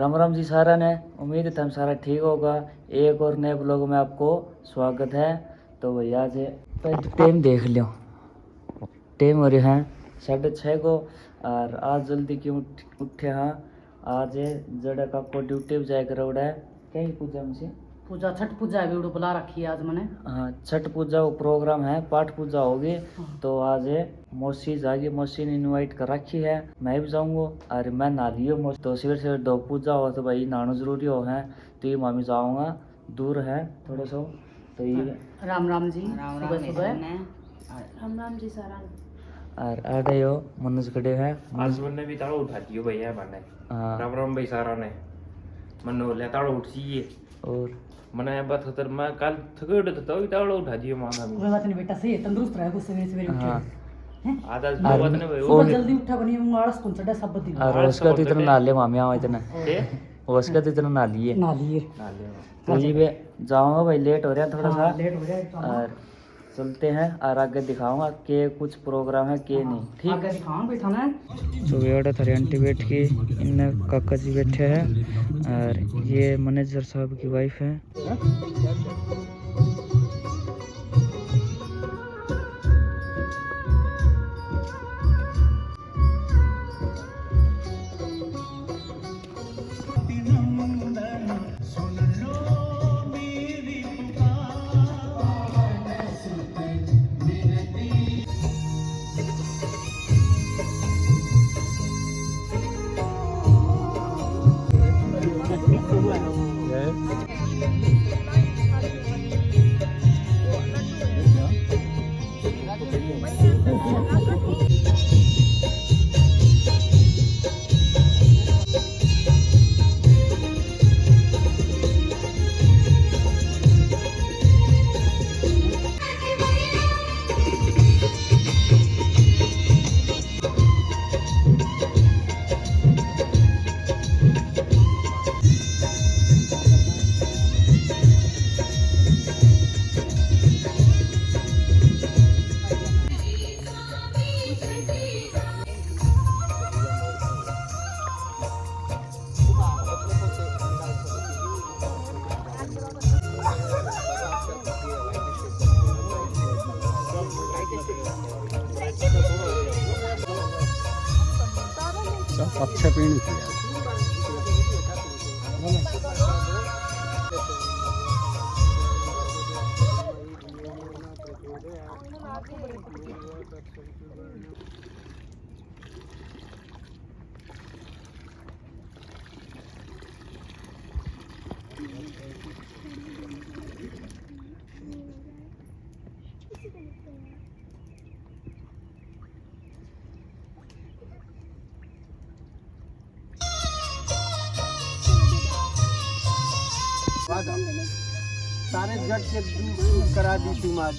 राम राम जी सारा ने। उम्मीद है तुम सारा ठीक होगा। एक और नए ब्लॉग में आपको स्वागत है। तो भैया से टाइम देख लियो, टाइम हो रहे हैं 6:30 को। और आज जल्दी क्यों उठे हाँ। आज जड़ा का को ड्यूटी पे जाए कर है कहीं पूजा में से पूजा छठ पूजा है, बुला रखी है आज मैंने। हाँ, छठ पूजा वो प्रोग्राम है, पाठ पूजा होगी। हाँ। तो आज मौसी जाएगी, मौसी ने इनवाइट कर रखी है, मैं भी जाऊंगा। और मैं नहा लियो मौसी तो सवेरे सवेरे दो पूजा हो तो भाई नहाना जरूरी हो है। तो ये मामी जाऊंगा, दूर है थोड़ा सा। तो ये राम राम जी, सुबह सुबह राम राम जी सारा। और आ गए हो मनोज खड़े है। आज मैंने भी ताड़ो उठा दियो भैया बने। हाँ, राम राम भाई सारा ने मनो ले ताड़ो उठ चाहिए और मने बात खतर मैं कल थके उठे तो ताड़ो उठा दियो मामा भी। कोई बात नहीं बेटा, सही है, तंदुरुस्त रहे कुछ सवेरे सवेरे उठे। हाँ आधा बात ने भाई सुबह जल्दी उठा बनी आलस कौन चढ़ा सब दिन और उसका तो इतना ना ले मामी आओ इतना उसका तो इतना ना लिए ना लिए। तो ये भी जाऊंगा भाई, लेट हो रहा है थोड़ा सा। लेट हो जाए और चलते हैं और आगे दिखाऊंगा कि कुछ प्रोग्राम है कि नहीं। ठीक आगे दिखाऊं बैठा ना। तो बेटा थारी आंटी बैठ के इन काका जी बैठे हैं और ये मैनेजर साहब की वाइफ है। अच्छा पीने की यार। सारे जट से दूर करा दी तुम आज।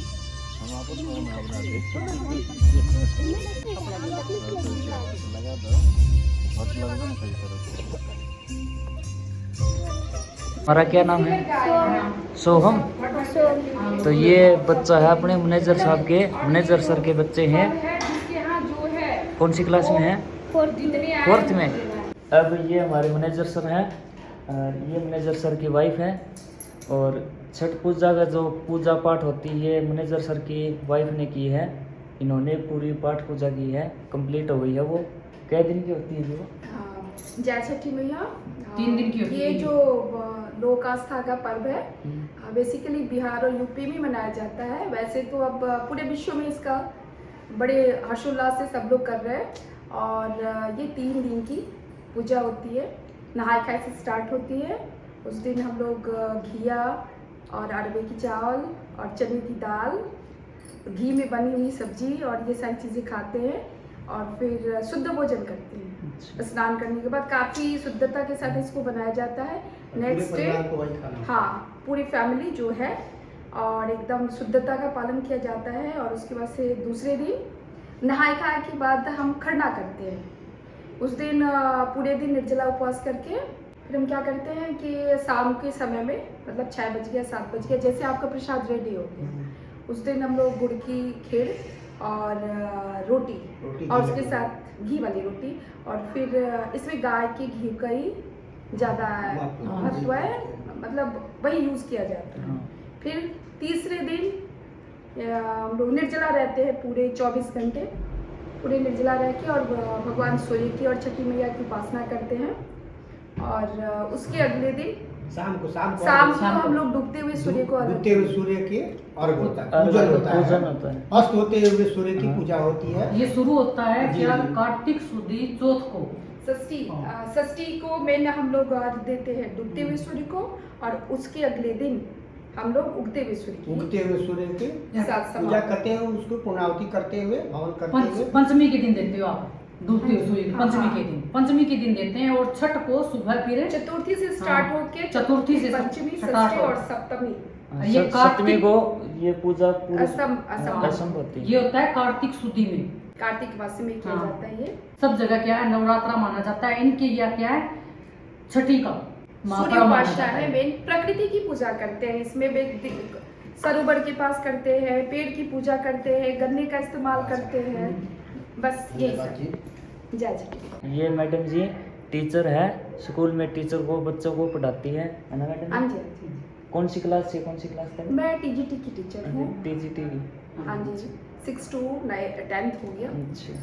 हमारा क्या नाम है? सोहम। तो ये बच्चा है अपने मैनेजर साहब के, मैनेजर सर के बच्चे हैं। कौन सी क्लास में है? फोर्थ में। अब ये हमारे मैनेजर सर हैं और ये मैनेजर सर की वाइफ है। और छठ पूजा का जो पूजा पाठ होती है मैनेजर सर की वाइफ ने की है। इन्होंने पूरी पाठ पूजा की है, कंप्लीट हो गई है। वो कै दिन की होती है जो? जय छठी मैया 3 दिन की होती है। ये जो लोक आस्था का पर्व है बेसिकली बिहार और यूपी में मनाया जाता है। वैसे तो अब पूरे विश्व में इसका बड़े हर्षोल्लास से सब लोग कर रहे हैं। और ये 3 दिन की पूजा होती है। नहाय खाए से स्टार्ट होती है। उस दिन हम लोग घिया और अरबे की चावल और चने की दाल, घी में बनी हुई सब्जी और ये सारी चीज़ें खाते हैं और फिर शुद्ध भोजन करते हैं। स्नान करने के बाद काफ़ी शुद्धता के साथ इसको बनाया जाता है। नेक्स्ट डे हाँ पूरी फैमिली जो है और एकदम शुद्धता का पालन किया जाता है। और उसके बाद से दूसरे दिन नहाए खाए के बाद हम खरना करते हैं। उस दिन पूरे दिन निर्जला उपवास करके फिर हम क्या करते हैं कि शाम के समय में मतलब 6 बज गया 7 बज गया जैसे आपका प्रसाद रेडी हो गया, उस दिन हम लोग गुड़ की खीर और रोटी और उसके साथ घी वाली रोटी और फिर इसमें गाय की घी का ही ज़्यादा महत्व है, मतलब वही यूज़ किया जाता है। फिर तीसरे दिन हम लोग निर्जला रहते हैं पूरे 24 घंटे, पूरे निर्जला रह के और भगवान सूर्य की और छठी मैया की उपासना करते हैं। और उसके अगले दिन शाम को हम लोग डूबते हुए सूर्य को डूबते हुए सूर्य के अर्घ होता है, पूजन होता है। अस्त होते हुए सूर्य की पूजा होती है। ये शुरू होता है क्या कार्तिक शुद्धि चौथ को, षष्ठी को मेन हम लोग अर्घ देते हैं डूबते हुए सूर्य को, और उसके अगले दिन हम लोग उगते हुए सूर्य के साथ पूजा करते हैं, उसको पूर्णाहुति करते हुए हवन करते हुए पंचमी के दिन देते हो आप डूबते हुए सूर्य पंचमी के दिन देते हैं। और छठ को सुबह फिर चतुर्थी से स्टार्ट होके चतुर्थी से पंचमी, षष्ठी और सप्तमी, ये सप्तमी को ये पूजा पूरी असम होती है। ये होता है कार्तिक शुद्धि में, कार्तिक मास में किया जाता है। ये सब जगह क्या है नवरात्रा माना जाता है, इनके या क्या है छठी का सूर्य उपासना है। मेन प्रकृति की पूजा करते हैं इसमें, सरोवर के पास करते हैं, पेड़ की पूजा करते हैं, गन्ने का इस्तेमाल करते हैं, बस यही सब। जय जी। ये मैडम जी टीचर है, स्कूल में टीचर को बच्चों को पढ़ाती है ना मैडम? हाँ जी। कौन सी क्लास तक? मैं टीजीटी की टीचर हूँ। टीजीटी की? हाँ जी, 6 to 10th हो गया। अच्छा।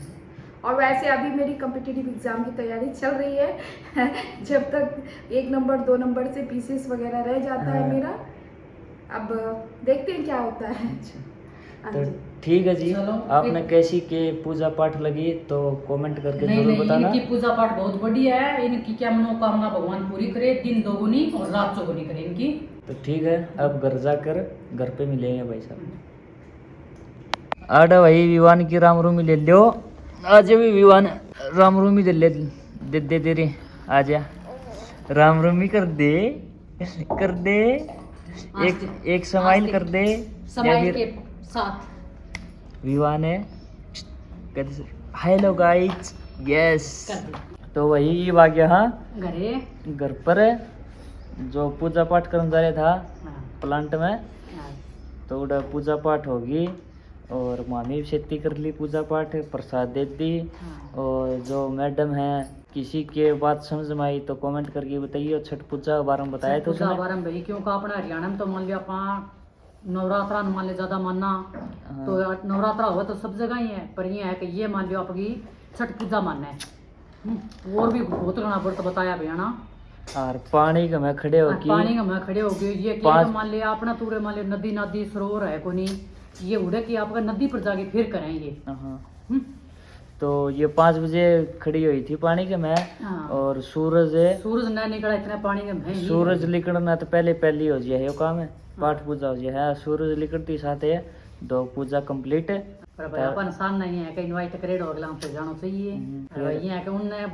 और वैसे अभी मेरी कॉम्पिटिटिव एग्जाम की तैयारी चल रही है जब तक 1 नंबर 2 नंबर से पीसीएस वगैरह रह जाता है मेरा, अब देखते हैं क्या होता है। तो ठीक है जी, आपने कैसी के पूजा पाठ लगी तो कमेंट करके जरूर बताना। इनकी पूजा पाठ बहुत बढ़िया है, इनकी क्या मनोकामना भगवान पूरी करे, दिन दोगुनी और रात चौगुनी करे इनकी। तो ठीक है, अब घर जाकर घर पे मिलेंगे भाई साहब। आडा भाई विवान की राम रूमी ले लो, आज भी विवान राम रूमी ले दे तेरी, आ जा राम रूमी कर दे एक स्माइल कर दे स्माइल के साथ विवान है। Hello guys, yes. तो वही ये भाग्य हाँ घर पर जो पूजा पाठ करने जा रहा था प्लांट में, तो उधर पूजा पाठ होगी और मामी खेती कर ली पूजा पाठ, प्रसाद दे दी। और जो मैडम है किसी के बात समझ में आई तो कमेंट करके बताइए। छठ पूजा बारे में बताया तो भाई, क्योंकि अपना हरियाणा में तो मान लिया अपना नवरात्रा मान लिया ज्यादा मानना, तो नवरात्रा हुआ तो सब जगह ही है, पर ये है कि ये मान लियो आपकी छठ पूजा मानना है। और भी बहुत घना व्रत बताया भैया। और पानी का मैं खड़े हो गए ये मान लिया अपना पूरे मान लिया नदी सरोवर है को नहीं, ये उड़े कि आपका नदी पर जाके फिर करेंगे। तो ये 5 बजे खड़ी हुई थी पानी के में। और सूरज न निकला इतना पानी के, सूरज निकलना तो पहले हो जाए काम है, पाठ पूजा हो जाए। सूरज निकलती साथ है दो पूजा कंप्लीट है। पर भाई अपन सान नहीं है कि इनवाइट करेड हो गया हमसे जानो चाहिए। ये है कि उनने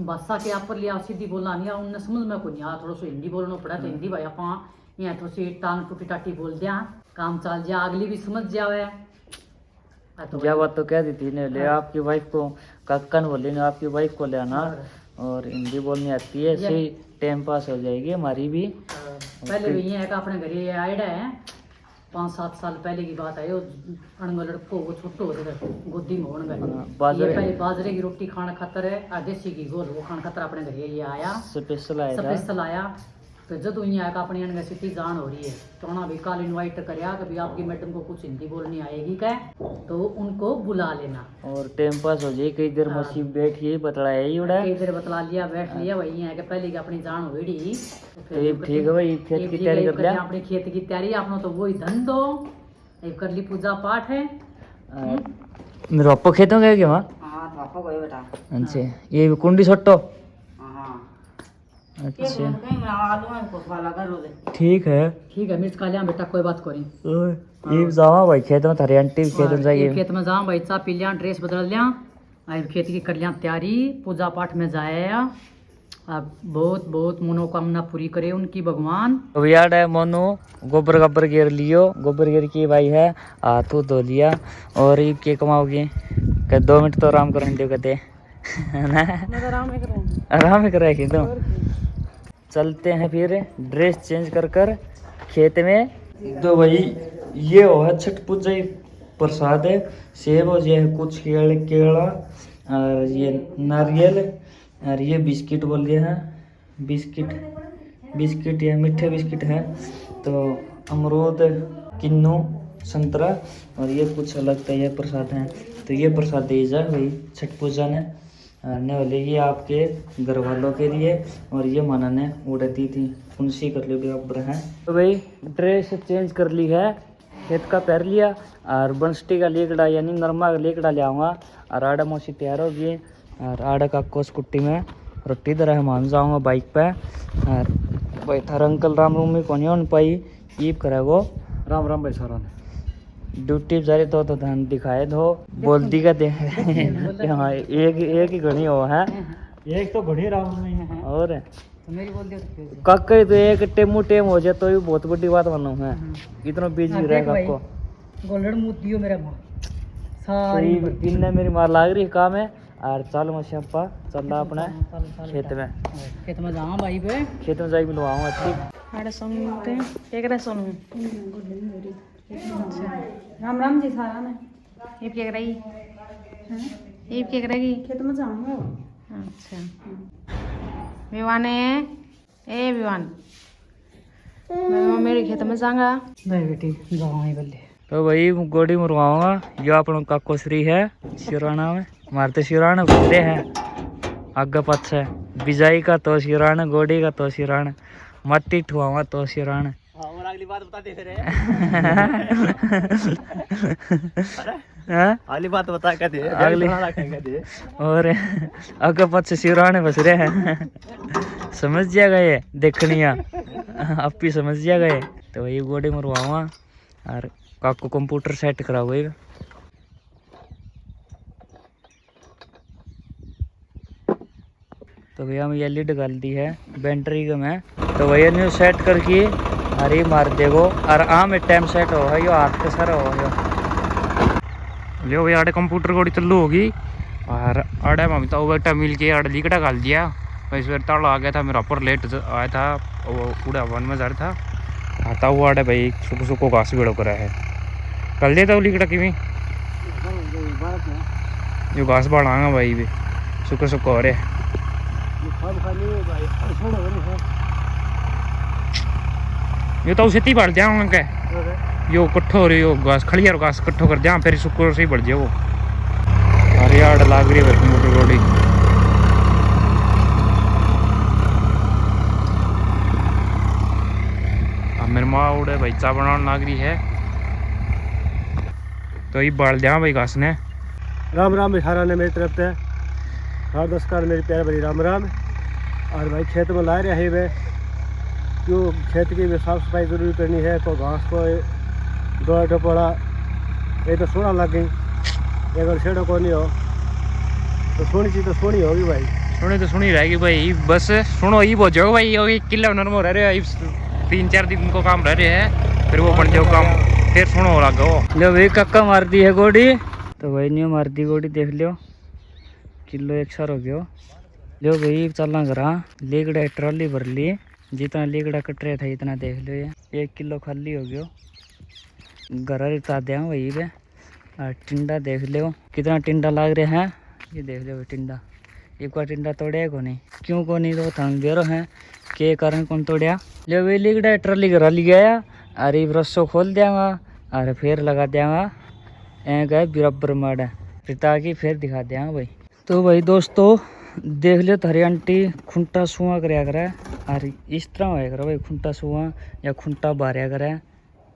भाषा के आप पर लिया सीधी बोलना नहीं, उनने समझ में को नहीं आ, थोड़ा सा हिंदी बोलना पड़ा तो हिंदी भाई अपन यहाँ थोड़ी सी टांग टूटी टाटी बोल दिया, काम चल जा, अगली भी समझ जावे। तो क्या बात तो कह दी थी ने ले आपकी वाइफ को, काका ने बोले ना आपकी वाइफ को ले आना, और हिंदी बोलनी आती है, ऐसे टाइम पास हो जाएगी हमारी भी। पहले भी ये है कि अपने घर ये आइडा है 5-7 साल पहले की बात है, अणगो लड़को वो छोटो हो गए गोदी में होने गए, पहले बाजरे की रोटी खाना खातर है, देसी घी गोल वो खाना खातर अपने घर ये आया स्पेशल आया। तो जब यहाँ आया अपनी यूनिवर्सिटी जान हो रही है तो उन्होंने भी कल इन्वाइट कराया कि भाई आपकी मैडम को कुछ हिंदी बोलनी आएगी क्या, तो उनको बुला लेना और टाइम पास हो जाए। कई देर मसीह बैठ के बतलाया ही उड़ा, कई देर बतला लिया बैठ लिया वही है कि पहले की अपनी जान हो रही तो ठीक है भाई, खेत की तैयारी कर लिया, अपनी खेत की तैयारी अपना तो वही धंधो कर ली पूजा पाठ है। मेरे पापा खेतों गए क्या वहाँ? हाँ पापा गए बेटा। अच्छा ये कुंडी सट्टो? अच्छा ठीक है मिर्च खा लिया बेटा, कोई बात कोई। ये जावा भाई खेत में थारी आंटी खेत में जाइए, खेत में जाऊँ भाई, चाय पी लिया, ड्रेस बदल लिया, खेत की कर लिया तैयारी, पूजा पाठ में जाया। अब बहुत बहुत मनोकामना पूरी करे उनकी भगवान। अब याद है मोनू गोबर गब्बर घेर लियो, गोबर घेर की भाई है हाथ धो लिया, और ये क्या कमाओगे? 2 मिनट तो आराम करने दो कहते आराम ही करेगी तो चलते हैं फिर ड्रेस चेंज कर खेत में। तो भाई ये हो है छठ पूजा प्रसाद है, सेब हो ये कुछ केला और ये नारियल और ये बिस्किट बोल दिया है, बिस्किट या मीठे बिस्किट है। तो अमरूद, किन्नू, संतरा और ये कुछ अलग था, ये प्रसाद हैं। तो ये प्रसाद दीजा भाई छठ पूजा ने आने वाले, ये आपके घर वालों के लिए और ये माना ने उड़ा दी थी उनसी कर लो बराबर है। तो भाई ड्रेस चेंज कर ली है, खेत का पैर लिया और बंसटी का लेकड़ा यानी नरमा का लेकड़ा ले आऊँगा और आड़ा मौसी तैयार होगी और आड़ा का को स्कूटी में रोटी दर मान जाऊँगा बाइक पे। और भाई थार अंकल राम रूम में कौन होने पाई ईब करेगो। राम राम भाई सारा ने ड्यूटी जा रहे तो ध्यान दिखाए दो बोल दी का दे हाँ एक ही घड़ी हो है, एक तो घड़ी राम नहीं है और तो मेरी बोल दियो तो फिर काका तो एक टेम हो जाए तो भी बहुत बड़ी बात मानो है। इतना बिजी रहेगा आपको गोल्डन मुंह दियो मेरा माँ सारी इनने मेरी मार लाग रही काम है। और चल मशप्पा चल अपने खेत में जाऊँ भाई पे खेत में जाके मिलवाऊँ अच्छी राम राम जी सारा ने ये क्या करेगी, ये क्या करेगी खेत में जाऊंगा। अच्छा विवान है ए विवान मैं मेरे खेत में जाऊंगा नहीं बेटी जाऊँ ही बल्ले। तो भाई गोड़ी मरवाऊंगा, जो अपनों का कोसरी है शिराना में मारते शिराना घूमते हैं आगे पाछे बिजाई का तो शिराना, गोड़ी का तो शिराना, मट्टी ठुआऊंगा तो शिराना। और अगली बात बता दे फिर अगली बात बता के दे अगली दे और आगे पाछे शिराने बस रहे हैं समझ जाएगा ये देखनिया आप ही समझ जाएगा ये। तो वही गोड़ी मरवाऊंगा और काको कंप्यूटर सेट कराओगे। तो भैया मैं एलईडी डाल दी है बैटरी का मैं, तो भैया न्यू सेट करके अरे मार देगो और में टाइम सेट हो यो हाथ के सर हो लियो भैया आड़े कंप्यूटर गोड़ी चालू होगी और आड़े मम्मी तो बेटा मिल के आड़े लिकड़ा डाल दिया। इस बार ताला आ गया था मेरा ऊपर लेट आया था वो उड़ा वन में जा रहा था आता हुआ आड़े भाई सुको घास बेड़ो करा है कल देता वो लिकड़ा कि जो घास बढ़ाऊंगा भाई भी सुको हो रहे ये तो उसे बढ़ जाऊंगा क्या यो कट्ठो हो रही हो घास खड़िया घास कट्ठो कर जा फिर सुको से ही बढ़ जाओ। अरे यार लाग रही है मोटर रोडी मेरे माँ उड़े भाई चा बनाने लाग रही है तो ये बढ़ जा भाई घास ने। राम राम बिहारा ने मेरी तरफ से हर नमस्कार मेरी प्यारे बड़ी राम राम। और भाई खेत में ला रहे हैं वे क्यों खेत की भी साफ सफाई जरूरी करनी है। को घास को दो टोपड़ा ये तो सोना लग गई अगर छेड़ो को नहीं हो तो सोनी चीज तो सोनी होगी भाई सुनी तो सुनी रहेगी भाई बस सुनो ये बहुत जाओ भाई ये किला नरम हो रहे हैं 3-4 दिन को काम रह रहे हैं फिर वो बन जाओ काम फिर सुनो हो लगा लो भाई कक्का मार दी है गोड़ी। तो भाई नहीं मार दी गोड़ी देख लियो किलो 100 हो गयो। लो भाई चलना करा लेगड़ा ट्रॉली भर ली जितना लेगड़ा कट रहा था इतना देख लो ये 1 किलो खाली हो गयो घर रिता दिया वही पे। और टिंडा देख लो कितना टिंडा लाग रहा है ये देख लो टिंडा एक बार टिंडा तोड़िया को नहीं क्यों को नहीं तो थंग बेरो है के कारण कौन तोड़िया। ले वे लिगड़ा ट्रॉली घर ली गया अरे रस्सो खोल देंगा और फिर लगा देंगा ए गए बराबर माड़ा रिता की फिर दिखा देंगा भाई। तो भाई दोस्तों देख लो थारी आंटी खुंटा सुआ कराया करे और इस तरह होया करे भाई खुंटा सुआ या खुंटा बारिया करे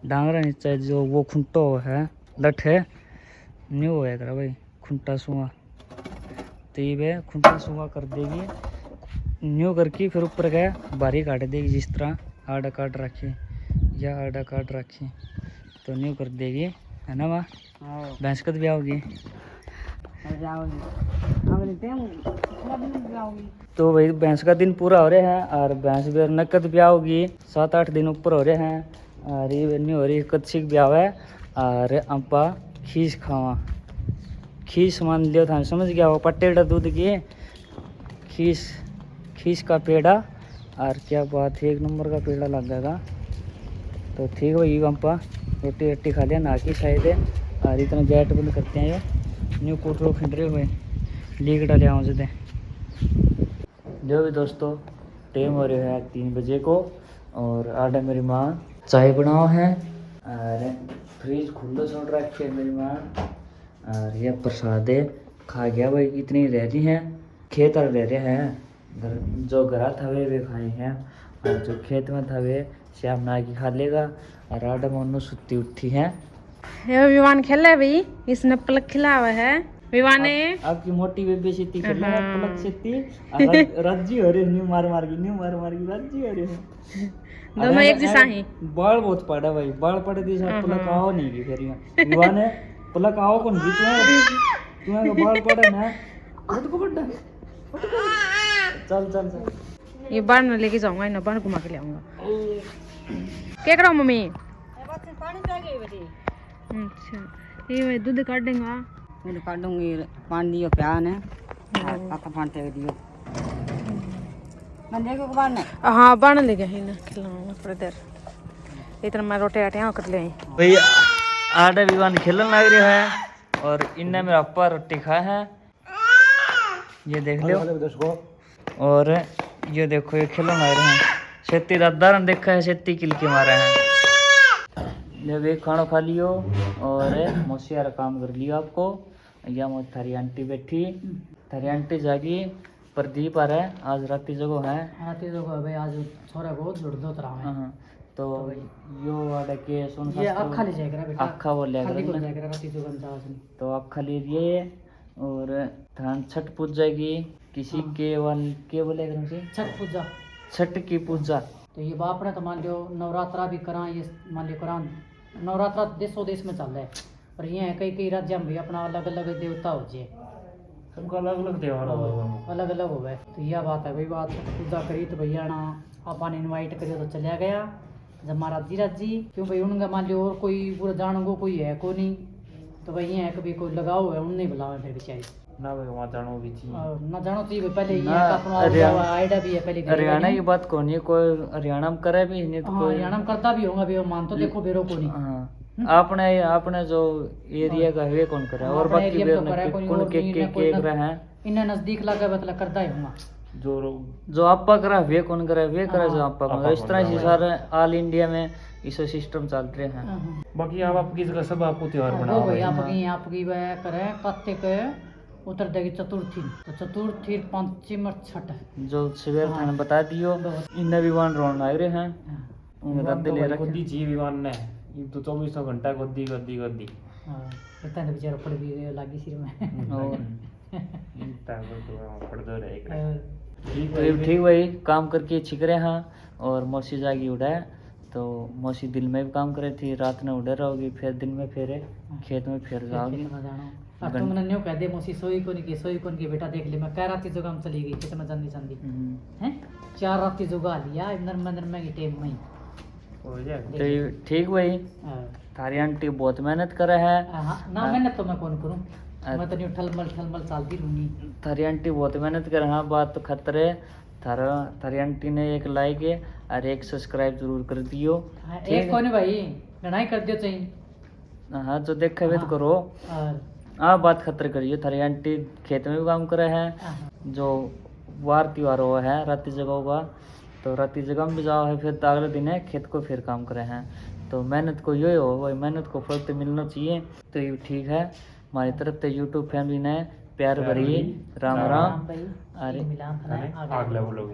डांगरा नीचे जो वो खुंटो है लठ है न्यू होया करे भाई खुंटा सुआ। तो ये खुंटा सुआ कर देगी न्यू करके फिर ऊपर गया बारी काट देगी जिस तरह आड़ा काट रखी या आड़ा काट रखी तो न्यू कर देगी है ना माँ। भैंस कद ब्याह होगी तो भाई भैंस का दिन पूरा हो रहा है और भैंस भी नकद ब्याह होगी 7-8 दिन ऊपर हो रहे हैं और ये नहीं हो रही कच्ची ब्याह है। और अपा खीस खावा खीस मान लियो था समझ गया वो पटेड़ा दूध की खीस का पेड़ा और क्या बात है 1 नंबर का पेड़ा लग जाएगा। तो ठीक है ये अपा रोटी रट्टी खा लिया ना की शायद है और इतना गेट बंद करते हैं ये न्यू कोटरो खिंड रहे हुए लीक डाले आऊँ जो भी दोस्तों टाइम हो रहा है 3 बजे को और आडे मेरी माँ चाय बनाओ है और फ्रिज खुला छोड़ रखी है मेरी माँ और ये प्रसाद है खा गया भाई इतनी रह रही हैं खेत और रह रहे हैं जो घर था वे खाए हैं और जो खेत में था वे श्याम ना की खा लेगा और आडे मोनू सुती उठी है। ये विवान खेला भाई इसने पलक खिला हुआ है विवान ने आपकी मोटी बेबी सीती खेला है पलक सीती रज्जी हो रही न्यू मार मार की रज्जी हो रही है दोनों एक जैसा ही बाल बहुत पड़ा भाई बाल पड़े दी सब पलक आओ नहीं की फेरिया विवान है पलक आओ कौन जी तुम्हें बाल पड़े ना उठ को बड्डा चल चल चल ये बाढ़ में लेके जाऊंगा इन्हें बाढ़ घुमा के ले आऊंगा क्या करो मम्मी अच्छा ये मैं दूध काट देंगा दूध काटूंगी पानी दियो प्यान है पापा पानी दे दियो मैं देखो बाण ने हाँ बाढ़ ले गए इन्हें खिलाऊंगा थोड़ी देर इतना मैं रोटे आटे यहाँ कर ले आई भाई आडा विवान खेलने लग रहे हैं और इनने मेरा अप्पा रोटी खाया है ये देख लो और ये देखो ये खिलने लग रहे हैं शेती दादा ने देखा है शेती किलके मारे हैं जब एक खाना खा लियो और मोसियारा काम कर लियो आपको या मोर थारी आंटी बैठी थारी आंटी जागी प्रदीप आ रहा है आज राती जगह है आते जो भाई आज छोरा बहुत जुड़ दो तरह में हाँ, तो यो वाला के सुन ये अक्खा ले जाएगा बेटा अक्खा बोल खाली जाएगा बोल जाएगा राती जो गंजा आज तो अक्खा ले लिए और धान छठ पूज जाएगी किसी के वाल के बोलेगा तुमसे छठ पूजा छठ की पूजा तो ये बाप ने तो मान लो नवरात्रा भी करा ये मान लो करा नवरात्रा देशों देश में चल रहा है और ये है कई राज्य में भी अपना अलग अलग देवता हो जाए सबका अलग अलग त्योहार अलग अलग हो गए तो यह बात है भाई बात पूजा करी तो भैया ना अपन इनवाइट करियो तो चलिया गया जब महाराज जी क्यों भाई उनका मान लो और कोई पूरा जानोगो कोई है को नहीं तो भाई ये है कभी कोई लगाओ है उनने बुलावा फिर बेचारी ना भाई वहाँ जानो भी चाहिए ना जानो चाहिए पहले ये ना, अपना आइडिया भी है पहले हरियाणा की बात कौन है कोई हरियाणा में करे भी नहीं तो कोई हरियाणा में करता भी होगा भी मान तो देखो बेरो को नहीं हाँ आपने आपने जो एरिया का है कौन करे और अपने बाकी एरिया में तो करे, कोई कौन और नहीं, के कोई रहे हैं इन्हें नजदीक लगा मतलब करता ही होगा जो आपा करा वे कौन करा वे करा जो आपा करा इस तरह से सारे ऑल इंडिया में इस सिस्टम चल रहे हैं बाकी आप आपकी जगह सब आपको त्योहार वो बनाओ भाई आपकी वह करे कार्तिक उतर देगी चतुर्थी तो चतुर्थी पंचम और छठ जो सवेर थाने बता दियो इन विवान रोन लग रहे हैं उन्हें रद्द ले रखे गोदी चाहिए विमान ने ये तो 24 घंटा गोदी गोदी गोदी इतना तो बेचारा पड़ भी लगी सिर में और पड़ दो रहेगा तो ठीक भाई काम करके छिक रहे हैं और मौसी जागी उड़ाए तो मौसी दिन में भी काम करे थी रात में उड़े रहोगी फिर दिन में फिर खेत में फिर जाओगी अब तुम ने न्यू कह दे मौसी सोई कोनी की बेटा देख ले मैं कह राती जो काम चली गई कितना जल्दी जल्दी हैं 4 राती जो गा लिया नर में की टाइम में हो जाएगा तो ठीक भाई थारी आंटी बहुत मेहनत करे है ना मेहनत तो मैं कौन करूं मैं तो न्यू ठलमल चालती रहूंगी थारी आंटी बहुत मेहनत करे हाँ बात तो खतरे थारी आंटी ने एक लाइक और एक सब्सक्राइब जरूर कर दियो एक कोने भाई लड़ाई कर दियो चाहिए हाँ जो देखा वे तो करो हाँ बात खतर करिए थारी आंटी खेत में भी काम करे हैं जो वार त्योहार हुआ है राती जगह होगा तो राती जगह में भी जाओ है फिर अगले दिन है खेत को फिर काम करे हैं तो मेहनत को यो हो भाई मेहनत को फल तो मिलना चाहिए तो ये ठीक है हमारी तरफ से यूट्यूब फैमिली ने प्यार भरी राम राम भाई अरे मिलान अगले वो लोग